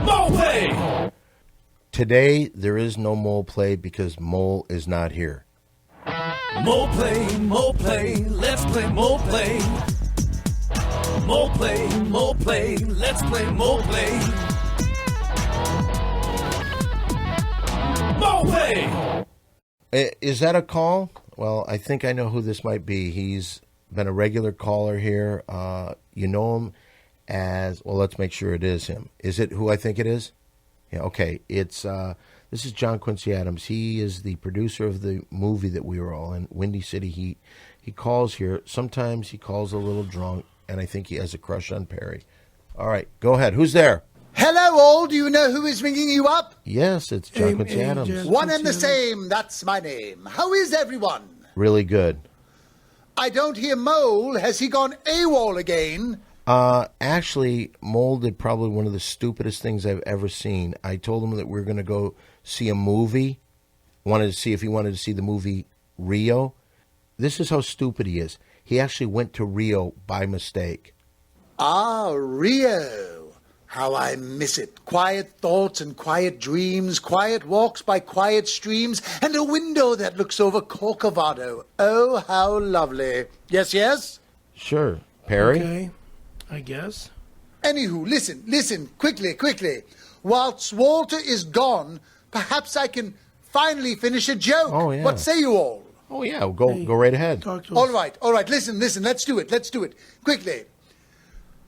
Mole play! Today, there is no Mole Play because Mole is not here. Mole play, let's play mole play. Mole play, let's play mole play. Mole play! Is that a call? Well, I think I know who this might be. He's been a regular caller here. You know him as, well, let's make sure it is him. Is it who I think it is? Yeah, okay. It's this is John Quincy Adams. He is the producer of the movie that we were all in, Windy City Heat. He calls here. Sometimes he calls a little drunk, and I think he has a crush on Perry. All right, go ahead. Who's there? Hello, all. Do you know who is ringing you up? Yes, it's John Quincy Adams. One and the same. That's my name. How is everyone? Really good. I don't hear Mole. Has he gone AWOL again? Actually, Mole did probably one of the stupidest things I've ever seen. I told him that we were going to go see a movie. Wanted to see if he wanted to see the movie Rio. This is how stupid he is. He actually went to Rio by mistake. Ah, Rio. How I miss it. Quiet thoughts and quiet dreams, quiet walks by quiet streams, and a window that looks over Corcovado. Oh, how lovely. Yes, yes? Sure. Perry? Okay, I guess. Anywho, listen, quickly. Whilst Walter is gone, perhaps I can finally finish a joke. Oh, yeah. What say you all? Oh, yeah. Go right ahead. Talk to us. All right. Listen. Let's do it. Quickly.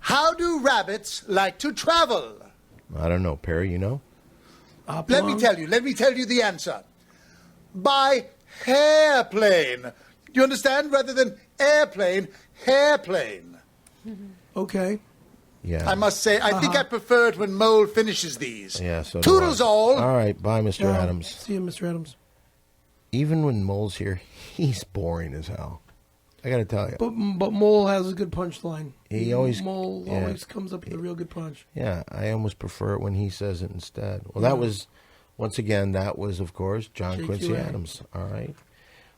How do rabbits like to travel? I don't know. Perry, you know? Let me tell you the answer. By hairplane. You understand? Rather than airplane, hairplane. Okay. Yeah. I must say, I think I prefer it when Mole finishes these. Yeah, so do Toodles I. all. All right. Bye, Mr. Adams. See you, Mr. Adams. Even when Mole's here, he's boring as hell. I got to tell you. But Mole has a good punchline. Mole always comes up with a real good punch. Yeah, I almost prefer it when he says it instead. Well, that was, once again, that was, of course, John Quincy Adams. All right.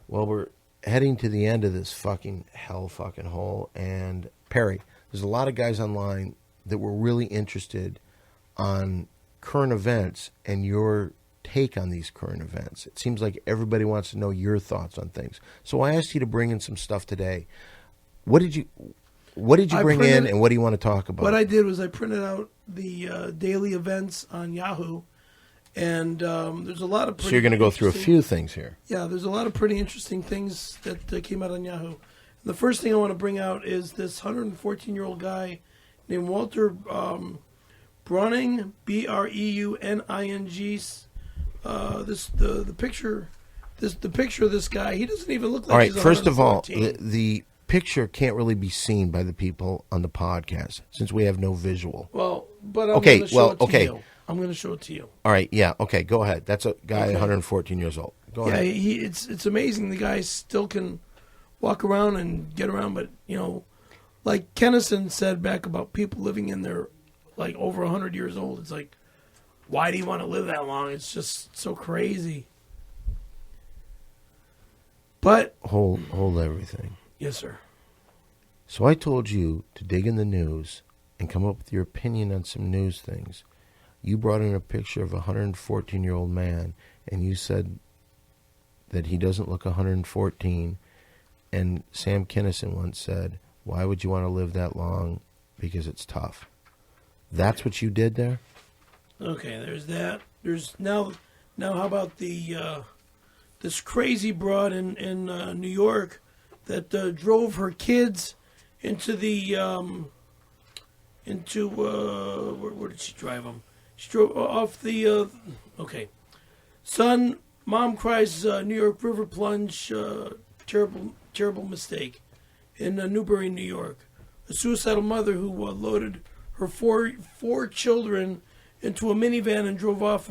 Well, we're heading to the end of this fucking hole. And, Perry, there's a lot of guys online that were really interested on current events and your take on these current events. It seems like everybody wants to know your thoughts on things. So I asked you to bring in some stuff today. What did you bring in, and what do you want to talk about? What I did was I printed out the daily events on Yahoo, and there's a lot of So you're going to go through a few things here. Yeah, there's a lot of pretty interesting things that came out on Yahoo. And the first thing I want to bring out is this 114-year-old guy named Walter Breuning, Breuning. The picture of this guy, he doesn't even look like all right, he's first of all, 114. the picture can't really be seen by the people on the podcast since we have no visual. Well, but I'm going to show it to you. I'm going to show it to you. All right, yeah, okay, go ahead. That's a guy 114 years old. Go ahead. It's amazing. The guy still can walk around and get around, but, like Kennison said back about people living in their, like, over 100 years old, it's like, why do you want to live that long? It's just so crazy. But... Hold everything. Yes, sir. So I told you to dig in the news and come up with your opinion on some news things. You brought in a picture of a 114-year-old man, and you said that he doesn't look 114. And Sam Kinison once said, why would you want to live that long? Because it's tough. That's what you did there? Okay, there's that. There's now how about the this crazy broad in New York that drove her kids into the where did she drive them? She drove off the okay. Son, mom cries New York River plunge, terrible mistake in Newbury, New York. A suicidal mother who loaded her four children into a minivan and drove off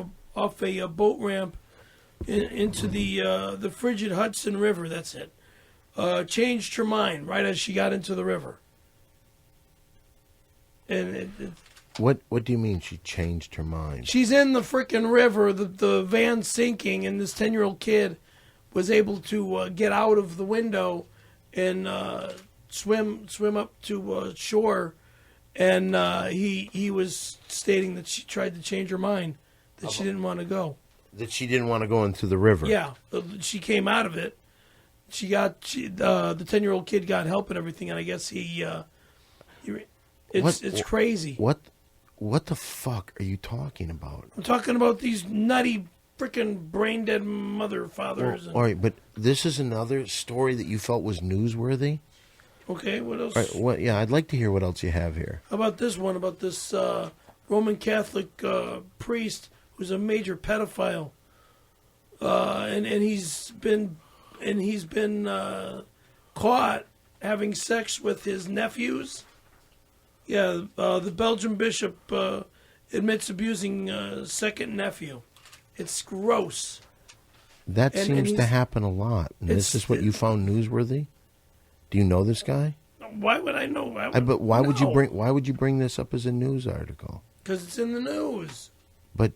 a boat ramp into the frigid Hudson River. That's it. Changed her mind right as she got into the river. And What do you mean she changed her mind? She's in the frickin' river, the van sinking, and this 10-year-old kid was able to get out of the window and swim up to shore. And he was stating that she tried to change her mind, that she didn't want to go. That she didn't want to go into the river. Yeah, she came out of it. The 10-year-old kid got help and everything, and I guess it's crazy. What the fuck are you talking about? I'm talking about these nutty, freaking brain dead fathers. All right, but this is another story that you felt was newsworthy? Okay, what else? All right, I'd like to hear what else you have here. How about this one? About this Roman Catholic priest who's a major pedophile, and he's been caught having sex with his nephews. Yeah, the Belgian bishop admits abusing second nephew. It's gross. That seems to happen a lot. And this is what you found newsworthy? Do you know this guy? Why would I know? But why would you bring this up as a news article? Because it's in the news. But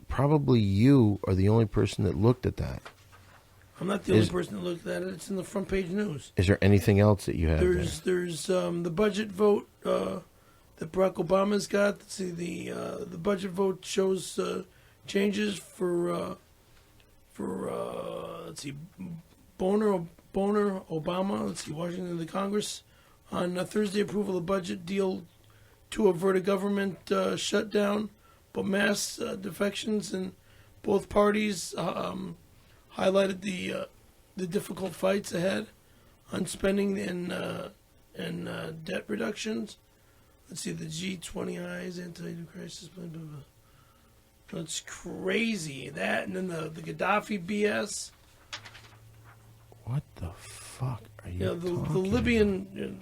probably you are the only person that looked at that. I'm not the only person that looked at it. It's in the front page news. Is there anything else that you have? There's the budget vote that Barack Obama's got. Let's see, the budget vote shows changes for let's see, Boner Obama. Let's see, Washington, the Congress on Thursday approval of the budget deal to avert a government shutdown, but mass defections in both parties highlighted the difficult fights ahead on spending and debt reductions. Let's see, the G20 eyes, anti-crisis, blah, blah, blah. That's crazy. That, and then the Gaddafi BS. What the fuck are you talking about? The Libyan,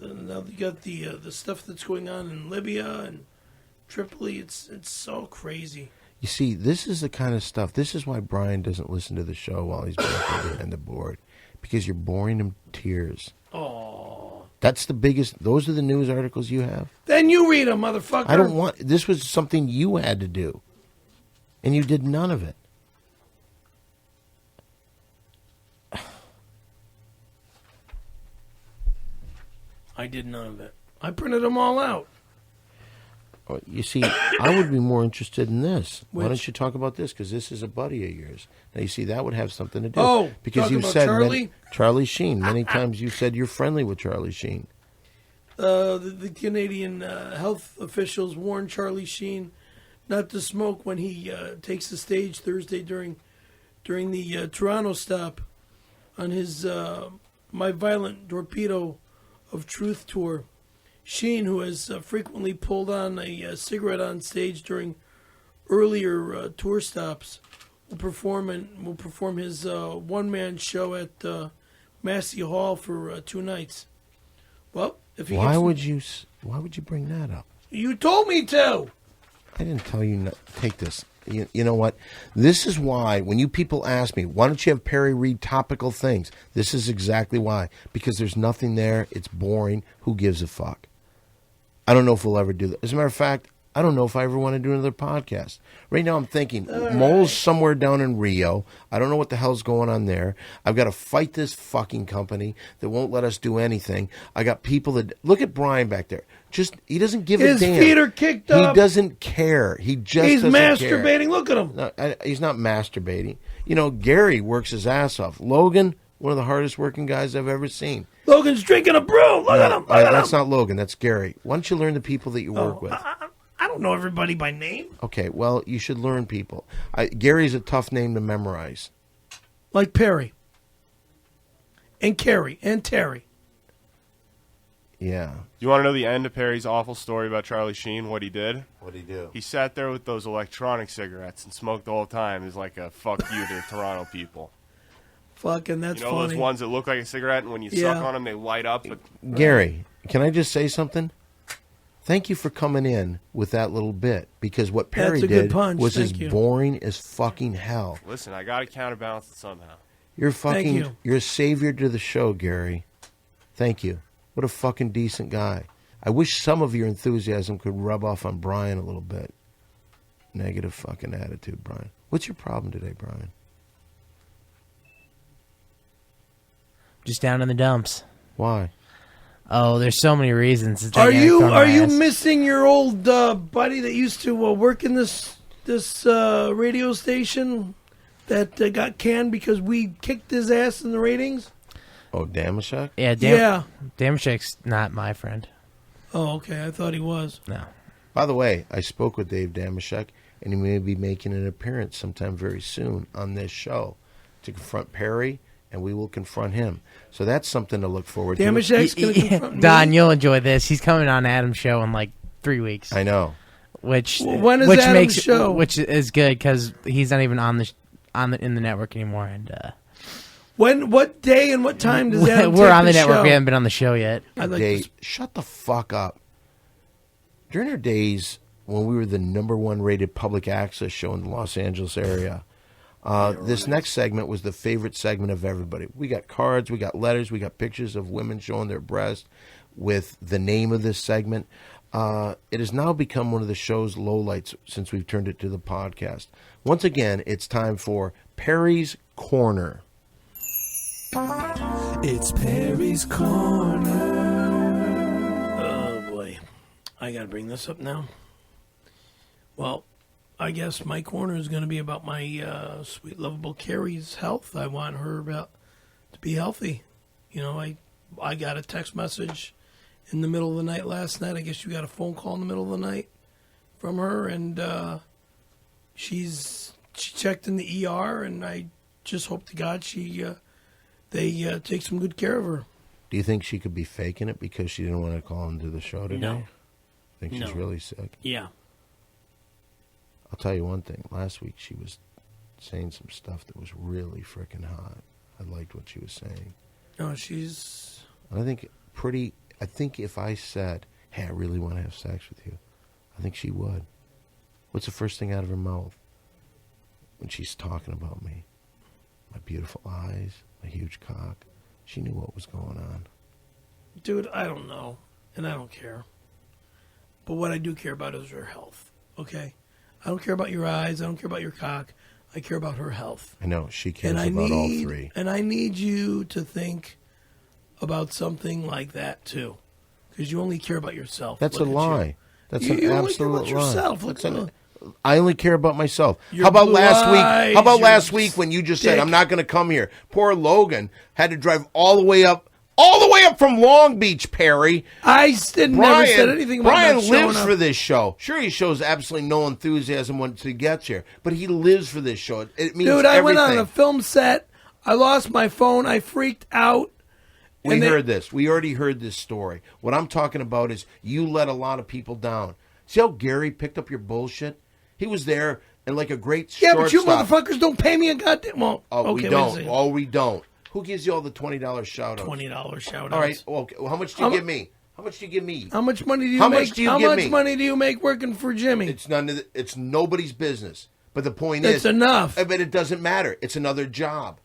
now you got the stuff that's going on in Libya and Tripoli. It's so crazy. You see, this is the kind of stuff. This is why Brian doesn't listen to the show while he's behind the board, because you're boring him to tears. Oh, that's the biggest. Those are the news articles you have. Then you read them, motherfucker. I don't want. This was something you had to do, and you did none of it. I did none of it. I printed them all out. You see, I would be more interested in this. Which? Why don't you talk about this? Because this is a buddy of yours. Now, you see, that would have something to do. Oh, because you've said Charlie Sheen. Many times you said you're friendly with Charlie Sheen. The Canadian health officials warned Charlie Sheen not to smoke when he takes the stage Thursday during the Toronto stop on his My Violent Torpedo of Truth tour. Sheen, who has frequently pulled on a cigarette on stage during earlier tour stops, will perform his one-man show at Massey Hall for 2 nights. Well, if he why would you bring that up? You told me to. I didn't tell you not take this. You know what? This is why when you people ask me, why don't you have Perry read topical things? This is exactly why. Because there's nothing there. It's boring. Who gives a fuck? I don't know if we'll ever do that. As a matter of fact, I don't know if I ever want to do another podcast. Right now I'm thinking, Mole's somewhere down in Rio. I don't know what the hell's going on there. I've got to fight this fucking company that won't let us do anything. I got people that... Look at Brian back there. He doesn't give a damn. His feet are kicked up. He doesn't care. He's masturbating. Care. Look at him. No, he's not masturbating. You know, Gary works his ass off. Logan, one of the hardest working guys I've ever seen. Logan's drinking a brew. Look at him. That's not Logan. That's Gary. Why don't you learn the people that you work with? I don't know everybody by name. Okay, well, you should learn people. Gary's a tough name to memorize. Like Perry. And Carrie. And Terry. Yeah. You want to know the end of Perry's awful story about Charlie Sheen, what he did? What'd he do? He sat there with those electronic cigarettes and smoked the whole time. He's like a fuck you to Toronto people. Fucking, that's funny. You know those ones that look like a cigarette, and when you suck on them, they light up? But... Gary, can I just say something? Thank you for coming in with that little bit, because what Perry did was as boring as fucking hell. Listen, I got to counterbalance it somehow. You're a savior to the show, Gary. Thank you. What a fucking decent guy. I wish some of your enthusiasm could rub off on Brian a little bit. Negative fucking attitude, Brian. What's your problem today, Brian? Just down in the dumps. Why? Oh, there's so many reasons. Are you missing your old buddy that used to work in this radio station that got canned because we kicked his ass in the ratings? Oh, Damashek? Yeah, Damashek's not my friend. Oh, okay. I thought he was. No. By the way, I spoke with Dave Damashek, and he may be making an appearance sometime very soon on this show to confront Perry, and we will confront him. So that's something to look forward to. Damashek's going to confront me? Don, you'll enjoy this. He's coming on Adam's show in like 3 weeks. I know. When is Adam's show? Which is good because he's not even in the network anymore. And what day and what time does Adam we're on the show? network. We haven't been on the show yet. Shut the fuck up. During our days when we were the #1 rated public access show in the Los Angeles area, this next segment was the favorite segment of everybody. We got cards, we got letters, we got pictures of women showing their breast with the name of this segment. It has now become one of the show's lowlights since we've turned it to the podcast. Once again, it's time for Perry's Corner. It's Perry's Corner. Oh, boy. I got to bring this up now. Well, I guess my corner is going to be about my sweet, lovable Carrie's health. I want her to be healthy. You know, I got a text message in the middle of the night last night. I guess you got a phone call in the middle of the night from her, and she checked in the ER, and I just hope to God they take some good care of her. Do you think she could be faking it because she didn't want to call into the show today? No. Think she's really sick? Yeah. I'll tell you one thing. Last week she was saying some stuff that was really freaking hot. I liked what she was saying. No, she's... I think if I said, hey, I really want to have sex with you, I think she would. What's the first thing out of her mouth when she's talking about me? My beautiful eyes, my huge cock. She knew what was going on. Dude, I don't know, and I don't care. But what I do care about is her health, okay? I don't care about your eyes. I don't care about your cock. I care about her health. I know. She cares about all three. And I need you to think about something like that, too. Because you only care about yourself. That's a lie. That's an absolute lie. Yourself. I only care about myself. Your How about blue eyes, last week when you just said, I'm not going to come here? Poor Logan had to drive all the way up from Long Beach, Perry. I never said anything about Brian not showing lives up. for this show. Sure, he shows absolutely no enthusiasm once he gets here, but he lives for this show. It means Dude, I everything. went on a film set. I lost my phone. I freaked out. We heard this. We already heard this story. What I'm talking about is you let a lot of people down. See how Gary picked up your bullshit? He was there and like a great shortstop. Yeah, but you motherfuckers don't pay me a goddamn... Well, we don't. We don't. Who gives you all the $20 shout-outs? $20 shout-outs. All right. Okay. Well, how much do you give me? How much do you give me? How much money do you How make? much do you how give much me? money do you make working for Jimmy? It's nobody's business. But the point That's is, enough. But it doesn't matter. It's another job.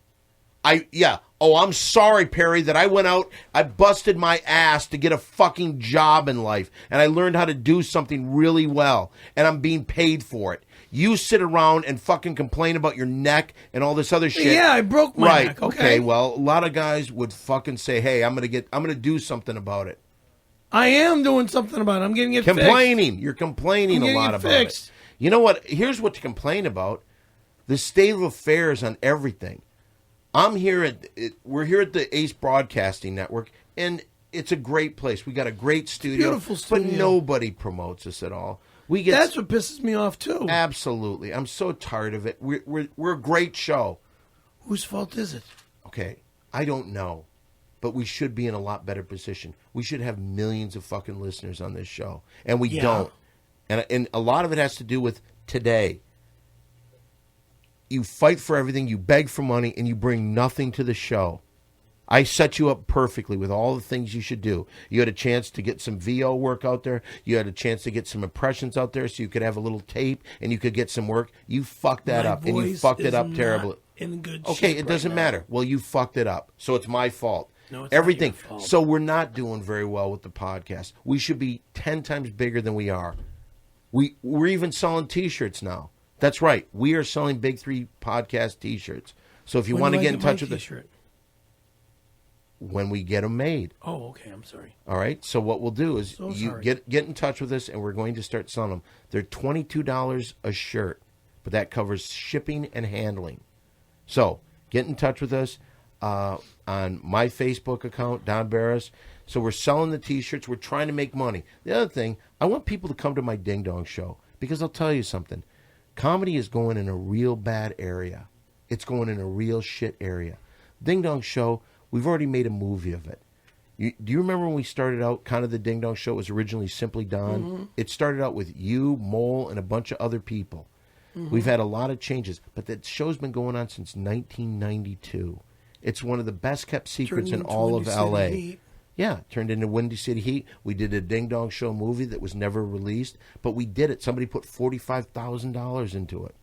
Oh, I'm sorry, Perry, that I went out, I busted my ass to get a fucking job in life, and I learned how to do something really well, and I'm being paid for it. You sit around and fucking complain about your neck and all this other shit. Yeah, I broke my neck. Okay. Well, a lot of guys would fucking say, "Hey, I'm gonna do something about it." I am doing something about it. I'm getting it complaining. fixed. You're complaining a lot about fixed. it. You know what? Here's what to complain about: the state of affairs on everything. We're here at the Ace Broadcasting Network, and it's a great place. We got a great studio, Beautiful studio. but nobody promotes us at all. That's what pisses me off too. Absolutely, I'm so tired of it. We're a great show. Whose fault is it? Okay, I don't know, but we should be in a lot better position. We should have millions of fucking listeners on this show, and we don't. And a lot of it has to do with today. You fight for everything, you beg for money, and you bring nothing to the show. I set you up perfectly with all the things you should do. You had a chance to get some VO work out there. You had a chance to get some impressions out there so you could have a little tape and you could get some work. You fucked that up, and you fucked it up terribly. In good Okay, shape it doesn't right matter. Well, you fucked it up, so it's my fault. No, it's everything. not your fault. So we're not doing very well with the podcast. We should be 10 times bigger than we are. We're even selling T-shirts now. That's right. We are selling Big 3 podcast T-shirts. So if you want to get in touch with us, when we get them made. Oh, okay. I'm sorry. All right. So what we'll do is you get in touch with us, and we're going to start selling them. They're $22 a shirt, but that covers shipping and handling. So get in touch with us on my Facebook account, Don Barris. So we're selling the T-shirts. We're trying to make money. The other thing, I want people to come to my Ding Dong show because I'll tell you something. Comedy is going in a real bad area. It's going in a real shit area. Ding Dong show, we've already made a movie of it. Do you remember when we started out, kind of the Ding Dong show was originally Simply Don? Mm-hmm. It started out with you, Mole, and a bunch of other people. Mm-hmm. We've had a lot of changes, but that show's been going on since 1992. It's one of the best kept secrets in all of L.A. Yeah, turned into Windy City Heat. We did a Ding Dong Show movie that was never released, but we did it. Somebody put $45,000 into it.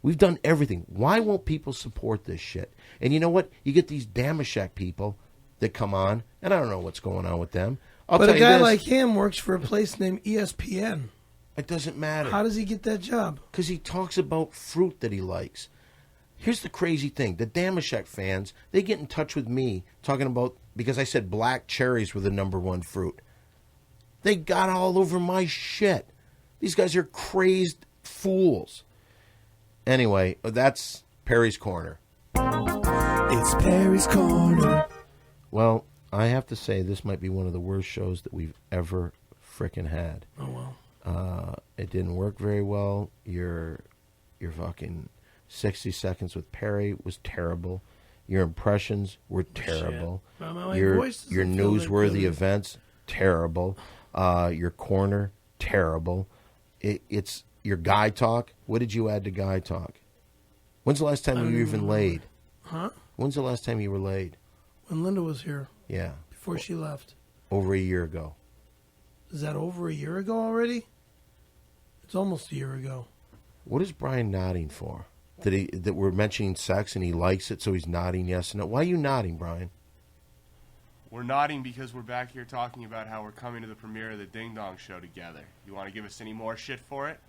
We've done everything. Why won't people support this shit? And you know what? You get these Damashek people that come on, and I don't know what's going on with them. But a guy like him works for a place named ESPN. It doesn't matter. How does he get that job? Because he talks about fruit that he likes. Here's the crazy thing. The Damashek fans, they get in touch with me talking about, because I said black cherries were the #1 fruit. They got all over my shit. These guys are crazed fools. Anyway, that's Perry's Corner. It's Perry's Corner. Well, I have to say this might be one of the worst shows that we've ever frickin' had. Oh, well. It didn't work very well. Your fucking 60 Seconds with Perry was terrible. Your impressions were terrible. Your newsworthy events, terrible. Your corner, terrible. It's your guy talk. What did you add to guy talk? When's the last time you were even laid? Huh? When's the last time you were laid? When Linda was here. Yeah. Before she left. Over a year ago. Is that over a year ago already? It's almost a year ago. What is Brian nodding for? That we're mentioning sex and he likes it, so he's nodding yes and no. Why are you nodding, Brian? We're nodding because we're back here talking about how we're coming to the premiere of the Ding Dong Show together. You want to give us any more shit for it?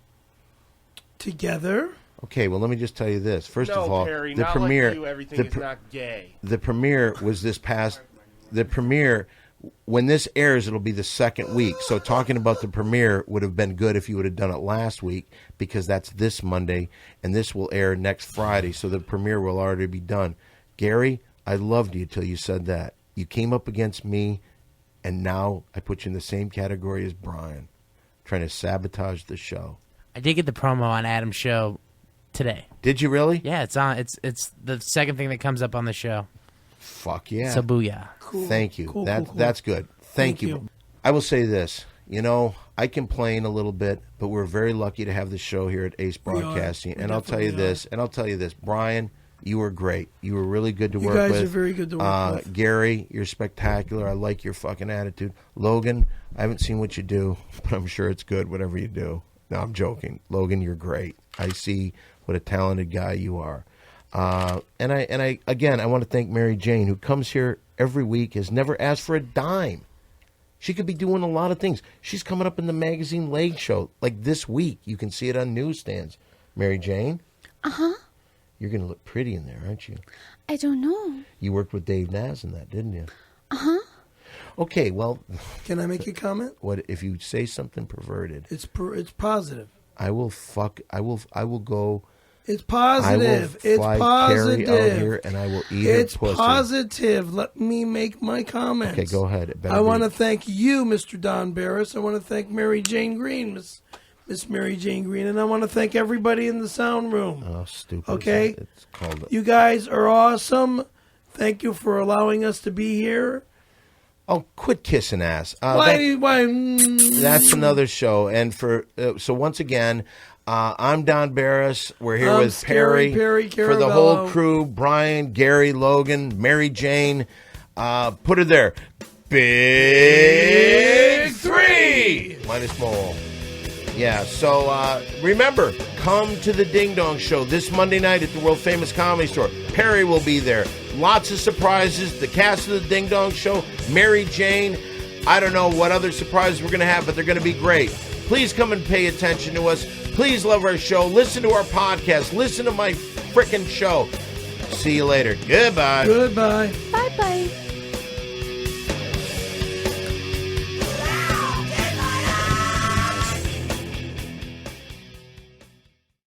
Together? Okay, well, let me just tell you this. First no, of all, Perry, the not premiere, like you, everything is not gay. The premiere was this past. The premiere, when this airs, it'll be the second week. So talking about the premiere would have been good if you would have done it last week, because that's this Monday, and this will air next Friday. So the premiere will already be done. Gary, I loved you till you said that. You came up against me, and now I put you in the same category as Brian, trying to sabotage the show. I did get the promo on Adam's show today. Did you really? Yeah, it's on. It's the second thing that comes up on the show. Fuck yeah. So booyah. Cool. Thank you. Cool, That's good. Thank you. I will say this. You know, I complain a little bit, but we're very lucky to have the show here at Ace Broadcasting. And I'll tell you this. Brian, You were great. You were really good to You work with. guys are very good to work with. Gary, you're spectacular. I like your fucking attitude. Logan, I haven't seen what you do, but I'm sure it's good, whatever you do. No, I'm joking. Logan, you're great. I see what a talented guy you are. And I again, I want to thank Mary Jane, who comes here every week, has never asked for a dime. She could be doing a lot of things. She's coming up in the magazine Leg Show, like this week. You can see it on newsstands. Mary Jane? Uh-huh. You're going to look pretty in there, aren't you? I don't know. You worked with Dave Naz in that, didn't you? Uh-huh. Okay, well... Can I make a comment? What if you say something perverted? It's positive. I will go... It's positive. I will fly positive. Carrie out here and I will eat It's her pussy. Positive. Let me make my comments. Okay, go ahead. I want to thank you, Mr. Don Barris. I want to thank Mary Jane Green, Miss Mary Jane Green, and I want to thank everybody in the sound room. Oh, stupid. Okay? It's called... You guys are awesome. Thank you for allowing us to be here. Oh, quit kissing ass. Why? That's another show. And so once again... I'm Don Barris. We're here with Perry for the whole crew. Brian, Gary, Logan, Mary Jane. Put her there. Big 3 minus small. Yeah, so remember, come to the Ding Dong Show this Monday night at the world famous Comedy Store. Perry will be there. Lots of surprises. The cast of the Ding Dong Show, Mary Jane. I don't know what other surprises we're going to have, but they're going to be great. Please come and pay attention to us. Please love our show. Listen to our podcast. Listen to my frickin' show. See you later. Goodbye. Goodbye. Bye-bye.